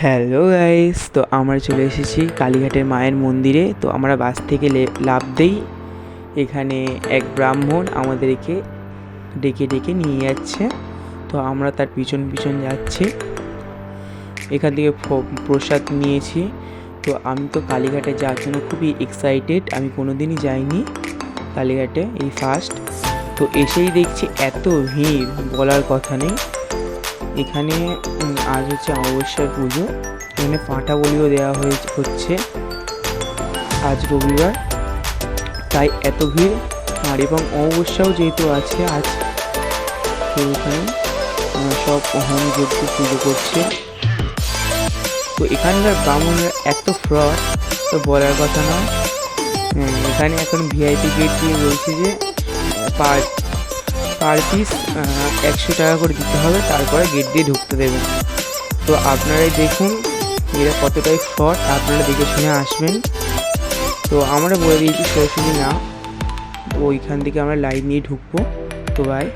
Hello guys, তো আমরা চলে এসেছি কালীঘাটের মায়ের মন্দিরে। তো আমরা বাস থেকে লাফ দেই। এখানে এক ব্রাহ্মণ আমাদেরকে ডেকে ডেকে নিয়ে যাচ্ছে, তো আমরা তার পিছন পিছন যাচ্ছি। এখান থেকে প্রসাদ নিয়েছি। তো আমি তো কালীঘাটে যাওয়ার জন্য খুবই এক্সাইটেড। আমি কোনো দিনই যাইনি কালীঘাটে, এই ফার্স্ট। তো এসেই দেখছি এত ভিড়, বলার কথা নেই। এখানে আজ হচ্ছে অমাবস্যার পুজো। এখানে পাঁঠা বলিও দেওয়া হচ্ছে আজ রবিবার, তাই এত ভিড়। আর এবং অমাবস্যাও যেহেতু আছে আজ, তো এখানে সব হোম যজ্ঞ পুজো করছে। তো এখানকার ব্রাহ্মণরা এত ফ্রড, তো বলার কথা না। এখানে এখন ভিআইপি গেট দিয়ে বলছে যে পার পিস 100 টাকা করে দিতে হবে, তারপরে গেট দিয়ে ঢুকতে দেবেন। তো আপনারাই দেখুন এরা কতটাই ফ্রড, আপনারা দেখে শুনে আসবেন। তো আমরা বলে দিয়েছি সরাসরি না, তো ওইখান থেকে আমরা লাইন নিয়ে ঢুকবো। তো ভাই